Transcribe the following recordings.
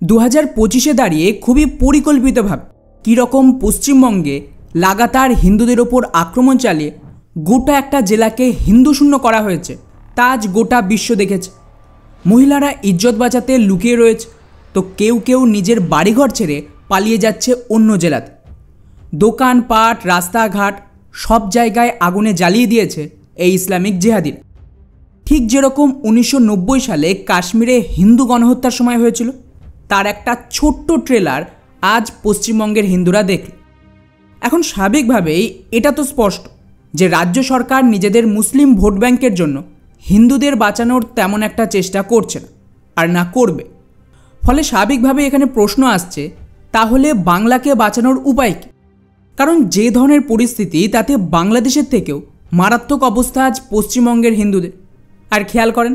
2025-এ দাঁড়িয়ে খুবই পরিকল্পিতভাবে কীরকম পশ্চিমবঙ্গে লাগাতার হিন্দুদের ওপর আক্রমণ চালিয়ে গোটা একটা জেলাকে হিন্দু শূন্য করা হয়েছে তা আজ গোটা বিশ্ব দেখেছে। মহিলারা ইজ্জত বাঁচাতে লুকিয়ে রয়েছে, তো কেউ কেউ নিজের বাড়িঘর ছেড়ে পালিয়ে যাচ্ছে অন্য জেলাতে। দোকানপাট, রাস্তাঘাট সব জায়গায় আগুনে জ্বালিয়ে দিয়েছে এই ইসলামিক জেহাদিরা। ঠিক যেরকম 1990 সালে কাশ্মীরে হিন্দু গণহত্যার সময় হয়েছিল, তার একটা ছোট্ট ট্রেলার আজ পশ্চিমবঙ্গের হিন্দুরা দেখল। এখন স্বাভাবিকভাবেই এটা তো স্পষ্ট যে রাজ্য সরকার নিজেদের মুসলিম ভোট ব্যাংকের জন্য হিন্দুদের বাঁচানোর তেমন একটা চেষ্টা করছে না, আর না করবে। ফলে স্বাভাবিকভাবে এখানে প্রশ্ন আসছে, তাহলে বাংলাকে বাঁচানোর উপায় কী? কারণ যে ধরনের পরিস্থিতি, তাতে বাংলাদেশের থেকেও মারাত্মক অবস্থা আজ পশ্চিমবঙ্গের হিন্দুদের। আর খেয়াল করেন,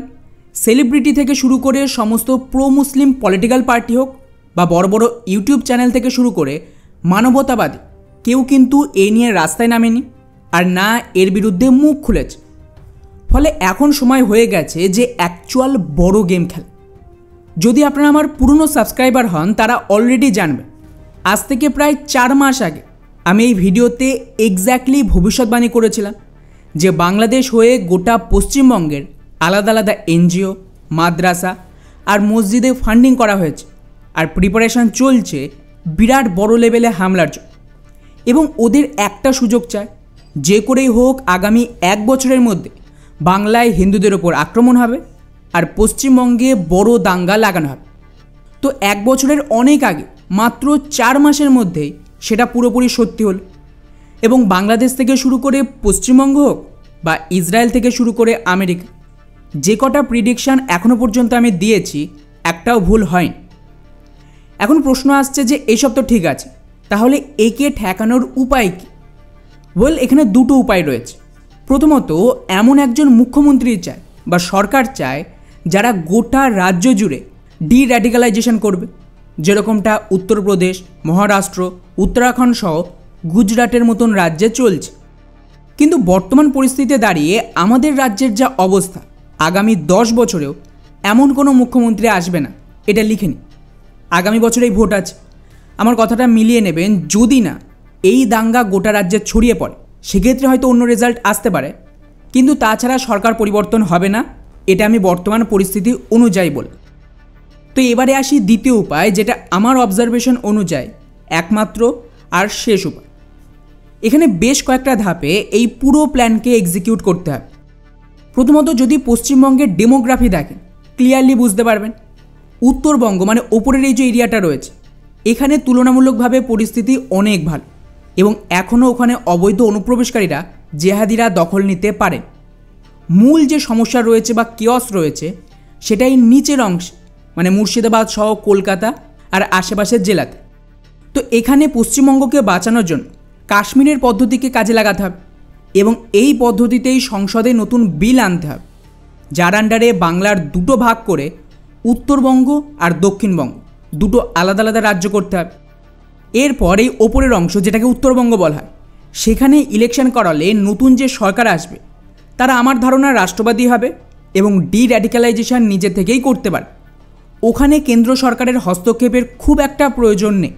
সেলিব্রিটি থেকে শুরু করে সমস্ত প্রো মুসলিম পলিটিক্যাল পার্টি হোক বা বড় বড় ইউটিউব চ্যানেল থেকে শুরু করে মানবতাবাদী, কেউ কিন্তু এই নিয়ে রাস্তায় নামেনি, আর না এর বিরুদ্ধে মুখ খুলেছে। ফলে এখন সময় হয়ে গেছে যে অ্যাকচুয়াল বড় গেম খেলা। যদি আপনারা আমার পুরনো সাবস্ক্রাইবার হন, তারা অলরেডি জানবেন আজ থেকে প্রায় 4 মাস আগে আমি এই ভিডিওতে এক্স্যাক্টলি ভবিষ্যৎবাণী করেছিলাম যে বাংলাদেশ হয়ে গোটা পশ্চিমবঙ্গের আলাদা আলাদা এনজিও, মাদ্রাসা আর মসজিদে ফান্ডিং করা হয়েছে, আর প্রিপারেশান চলছে বিরাট বড় লেভেলে হামলার জন্য। এবং ওদের একটা সুযোগ চায়, যে করেই হোক আগামী 1 বছরের মধ্যে বাংলায় হিন্দুদের ওপর আক্রমণ হবে আর পশ্চিমবঙ্গে বড় দাঙ্গা লাগানো হবে। তো 1 বছরের অনেক আগে, মাত্র 4 মাসের মধ্যেই সেটা পুরোপুরি সত্যি হল। এবং বাংলাদেশ থেকে শুরু করে পশ্চিমবঙ্গ হোক বা ইসরায়েল থেকে শুরু করে আমেরিকা, যে কটা প্রিডিকশান এখনও পর্যন্ত আমি দিয়েছি, একটাও ভুল হয়নি। এখন প্রশ্ন আসছে যে এইসব তো ঠিক আছে, তাহলে একে ঠেকানোর উপায় কী? এখানে দুটো উপায় রয়েছে। প্রথমত, এমন একজন মুখ্যমন্ত্রী চায় বা সরকার চায় যারা গোটা রাজ্য জুড়ে ডির্যাডিক্যালাইজেশন করবে, যেরকমটা উত্তরপ্রদেশ, মহারাষ্ট্র, উত্তরাখণ্ড সহ গুজরাটের মতন রাজ্যে চলছে। কিন্তু বর্তমান পরিস্থিতিতে দাঁড়িয়ে আমাদের রাজ্যের যা অবস্থা, আগামী 10 বছরেও এমন কোনো মুখ্যমন্ত্রী আসবে না, এটা লিখে নিন। আগামী বছরেই ভোট আছে। আমার কথাটা মিলিয়ে নেবেন, যদি না এই দাঙ্গা গোটা রাজ্যে ছড়িয়ে পড়ে, সেক্ষেত্রে হয়তো অন্য রেজাল্ট আসতে পারে, কিন্তু তাছাড়া সরকার পরিবর্তন হবে না, এটা আমি বর্তমান পরিস্থিতি অনুযায়ী বলি। তো এবারে আসি দ্বিতীয় উপায়, যেটা আমার অবজারভেশন অনুযায়ী একমাত্র আর শেষ উপায়। এখানে বেশ কয়েকটা ধাপে এই পুরো প্ল্যানকে এক্সিকিউট করতে হবে। প্রথমত, যদি পশ্চিমবঙ্গের ডেমোগ্রাফি দেখেন, ক্লিয়ারলি বুঝতে পারবেন উত্তরবঙ্গ মানে ওপরের এই যে এরিয়াটা রয়েছে, এখানে তুলনামূলকভাবে পরিস্থিতি অনেক ভালো, এবং এখনও ওখানে অবৈধ অনুপ্রবেশকারীরা জেহাদিরা দখল নিতে পারে। মূল যে সমস্যা রয়েছে বা কিয়স রয়েছে, সেটাই নিচের অংশে, মানে মুর্শিদাবাদ সহ কলকাতা আর আশেপাশের জেলাতে। তো এখানে পশ্চিমবঙ্গকে বাঁচানোর জন্য কাশ্মীরের পদ্ধতিকে কাজে লাগাতে হবে, এবং এই পদ্ধতিতেই সংসদে নতুন বিল আনতে হবে, যার আন্ডারে বাংলার দুটো ভাগ করে উত্তরবঙ্গ আর দক্ষিণবঙ্গ দুটো আলাদা আলাদা রাজ্য করতে হবে। এরপর এই ওপরের অংশ, যেটাকে উত্তরবঙ্গ বলা হয়, সেখানে ইলেকশন করালে নতুন যে সরকার আসবে তারা আমার ধারণা রাষ্ট্রবাদী হবে এবং ডির্যাডিক্যালাইজেশন নিজে থেকেই করতে পারে। ওখানে কেন্দ্র সরকারের হস্তক্ষেপের খুব একটা প্রয়োজন নেই।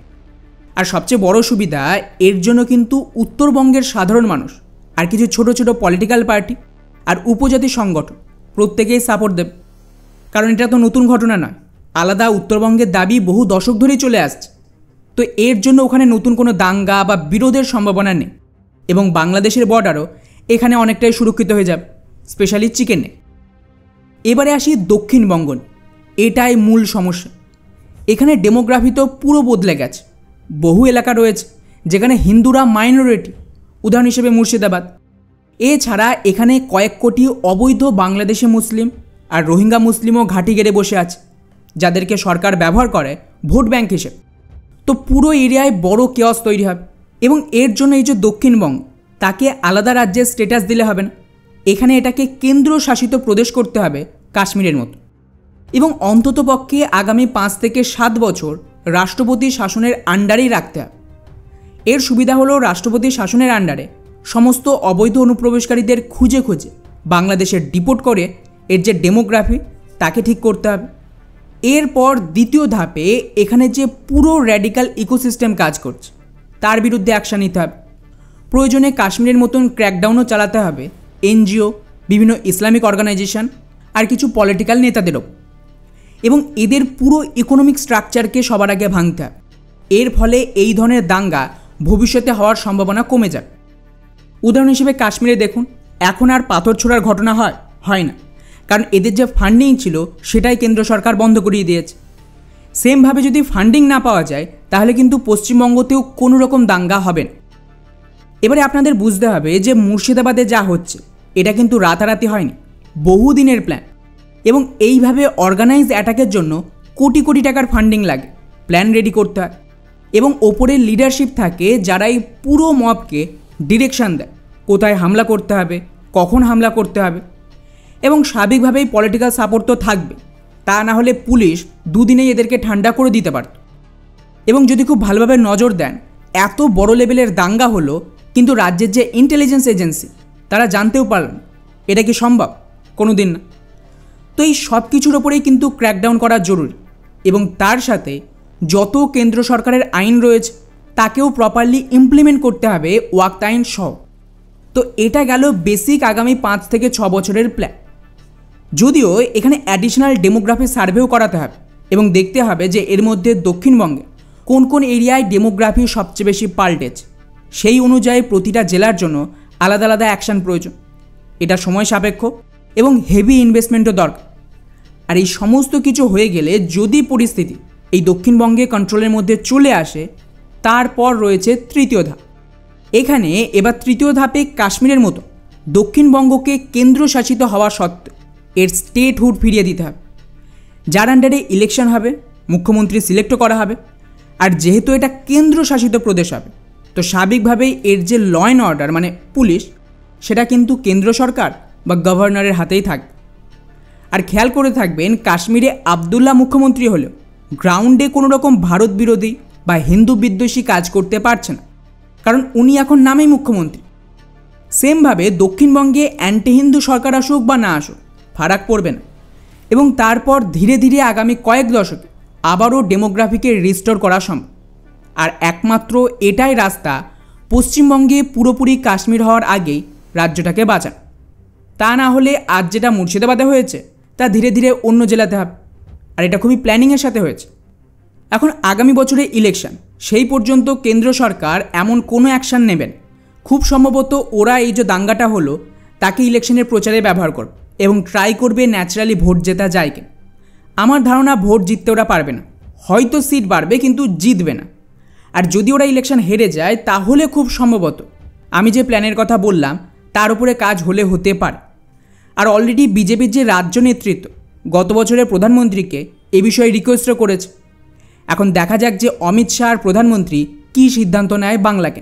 আর সবচেয়ে বড় সুবিধা, এর জন্য কিন্তু উত্তরবঙ্গের সাধারণ মানুষ আর কিছু ছোট ছোট পলিটিক্যাল পার্টি আর উপজাতি সংগঠন প্রত্যেকেই সাপোর্ট দেবে। কারণ এটা তো নতুন ঘটনা নয়, আলাদা উত্তরবঙ্গের দাবি বহু দশক ধরেই চলে আসছে। তো এর জন্য ওখানে নতুন কোনো দাঙ্গা বা বিরোধের সম্ভাবনা নেই, এবং বাংলাদেশের বর্ডারও এখানে অনেকটাই সুরক্ষিত হয়ে যাবে, স্পেশালি চিকেন নেক। এবারে আসি দক্ষিণবঙ্গ, এটাই মূল সমস্যা। এখানে ডেমোগ্রাফি তো পুরো বদলে গেছে। বহু এলাকা রয়েছে যেখানে হিন্দুরা মাইনরিটি, উদাহরণ হিসেবে মুর্শিদাবাদ। এছাড়া এখানে কয়েক কোটি অবৈধ বাংলাদেশি মুসলিম আর রোহিঙ্গা মুসলিমও ঘাঁটি গেড়ে বসে আছে, যাদেরকে সরকার ব্যবহার করে ভোট ব্যাংক হিসেবে। তো পুরো এরিয়ায় বড় কেয়স তৈরি হবে, এবং এর জন্য এই যে দক্ষিণবঙ্গ, তাকে আলাদা রাজ্যের স্ট্যাটাস দিলে হবে না। এখানে এটাকে কেন্দ্রশাসিত প্রদেশ করতে হবে কাশ্মীরের মতো, এবং অন্ততপক্ষে আগামী 5 থেকে 7 বছর রাষ্ট্রপতি শাসনের আন্ডারেই রাখতে হবে। এর সুবিধা হলো, রাষ্ট্রপতি শাসনের আন্ডারে সমস্ত অবৈধ অনুপ্রবেশকারীদের খুঁজে খুঁজে বাংলাদেশে ডিপোর্ট করে এর যে ডেমোগ্রাফি, তাকে ঠিক করতে হবে। এরপর দ্বিতীয় ধাপে এখানে যে পুরো র্যাডিক্যাল ইকোসিস্টেম কাজ করছে তার বিরুদ্ধে অ্যাকশান নিতে হবে। প্রয়োজনে কাশ্মীরের মতন ক্র্যাকডাউনও চালাতে হবে এনজিও, বিভিন্ন ইসলামিক অর্গানাইজেশন আর কিছু পলিটিক্যাল নেতাদেরও, এবং এদের পুরো ইকোনমিক স্ট্রাকচারকে সবার আগে ভাঙতে হবে। এর ফলে এই ধরনের দাঙ্গা ভবিষ্যতে হওয়ার সম্ভাবনা কমে যাবে। উদাহরণ হিসেবে কাশ্মীরে দেখুন, এখন আর পাথর ছোড়ার ঘটনা হয় না, কারণ এদের যে ফান্ডিং ছিল সেটাই কেন্দ্র সরকার বন্ধ করিয়ে দিয়েছে। সেমভাবে যদি ফান্ডিং না পাওয়া যায় তাহলে কিন্তু পশ্চিমবঙ্গতেও কোনো রকম দাঙ্গা হবে না। এবারে আপনাদের বুঝতে হবে যে মুর্শিদাবাদে যা হচ্ছে এটা কিন্তু রাতারাতি হয়নি, বহুদিনের প্ল্যান, এবং এইভাবে অর্গানাইজ অ্যাটাকের জন্য কোটি কোটি টাকার ফান্ডিং লাগে, প্ল্যান রেডি করতে হয়, এবং ওপরের লিডারশিপ থাকে যারা এই পুরো মবকে ডিরেকশান দেয় কোথায় হামলা করতে হবে, কখন হামলা করতে হবে, এবং স্বাভাবিকভাবেই পলিটিক্যাল সাপোর্ট তো থাকবে, তা না হলে পুলিশ দুদিনেই এদেরকে ঠান্ডা করে দিতে পারত। এবং যদি খুব ভালোভাবে নজর দেন, এত বড় লেভেলের দাঙ্গা হলো কিন্তু রাজ্যের যে ইন্টেলিজেন্স এজেন্সি তারা জানতেও পারল না। এটা কি সম্ভব? কোনো দিন না। তো এই সব কিছুর ওপরেই কিন্তু ক্র্যাকডাউন করা জরুরি, এবং তার সাথে যত কেন্দ্র সরকারের আইন রয়েছে তাকেও প্রপারলি ইমপ্লিমেন্ট করতে হবে, ওয়াক্ত আইন সহ। তো এটা গেল বেসিক আগামী 5 থেকে 6 বছরের প্ল্যান। যদিও এখানে অ্যাডিশনাল ডেমোগ্রাফি সার্ভেও করাতে হবে এবং দেখতে হবে যে এর মধ্যে দক্ষিণবঙ্গে কোন কোন এরিয়ায় ডেমোগ্রাফি সবচেয়ে বেশি পাল্টেছে, সেই অনুযায়ী প্রতিটা জেলার জন্য আলাদা আলাদা অ্যাকশান প্রয়োজন। এটা সময় সাপেক্ষ এবং হেভি ইনভেস্টমেন্টও দরকার। আর এই সমস্ত কিছু হয়ে গেলে যদি পরিস্থিতি এই দক্ষিণবঙ্গে কন্ট্রোলের মধ্যে চলে আসে, তারপর রয়েছে তৃতীয় ধাপ। এখানে এবার তৃতীয় ধাপে কাশ্মীরের মতো দক্ষিণবঙ্গকে কেন্দ্রশাসিত হওয়া সত্ত্বেও এর স্টেটহুড ফিরিয়ে দিতে হবে, যার আন্ডারে ইলেকশন হবে, মুখ্যমন্ত্রী সিলেক্টও করা হবে। আর যেহেতু এটা কেন্দ্রশাসিত প্রদেশ হবে, তো স্বাভাবিকভাবেই এর যে ল অ্যান্ড অর্ডার মানে পুলিশ, সেটা কিন্তু কেন্দ্র সরকার বা গভর্নরের হাতেই থাকবে। আর খেয়াল করে থাকবেন, কাশ্মীরে আবদুল্লাহ মুখ্যমন্ত্রী হলেও গ্রাউন্ডে কোনো রকম ভারত বিরোধী বা হিন্দু বিদ্বেষী কাজ করতে পারছে না, কারণ উনি এখন নামেই মুখ্যমন্ত্রী। সেমভাবে দক্ষিণবঙ্গে অ্যান্টি হিন্দু সরকার আসুক বা না আসুক ফারাক পড়বে না, এবং তারপর ধীরে ধীরে আগামী কয়েক দশকে আবারও ডেমোগ্রাফিকে রিস্টোর করা সম্ভব। আর একমাত্র এটাই রাস্তা পশ্চিমবঙ্গে পুরোপুরি কাশ্মীর হওয়ার আগেই রাজ্যটাকে বাঁচান। তা না হলে আজ যেটা মুর্শিদাবাদে হয়েছে তা ধীরে ধীরে অন্য জেলাতে হবে, আর এটা খুবই প্ল্যানিংয়ের সাথে হয়েছে। এখন আগামী বছরে ইলেকশন, সেই পর্যন্ত কেন্দ্র সরকার এমন কোনো অ্যাকশান নেবেন, খুব সম্ভবত ওরা এই যে দাঙ্গাটা হলো তাকে ইলেকশনের প্রচারে ব্যবহার করবে এবং ট্রাই করবে ন্যাচারালি ভোট জেতা যায় কি। আমার ধারণা ভোট জিততে ওরা পারবে না, হয়তো সিট বাড়বে কিন্তু জিতবে না। আর যদি ওরা ইলেকশন হেরে যায় তাহলে খুব সম্ভবত আমি যে প্ল্যানের কথা বললাম তার উপরে কাজ হলে হতে পারে। আর অলরেডি বিজেপির যে রাজ্য নেতৃত্ব গত বছরের প্রধানমন্ত্রীকে এ বিষয়ে রিকোয়েস্টও করেছে। এখন দেখা যাক যে অমিত শাহ আর প্রধানমন্ত্রী কী সিদ্ধান্ত নেয় বাংলাকে।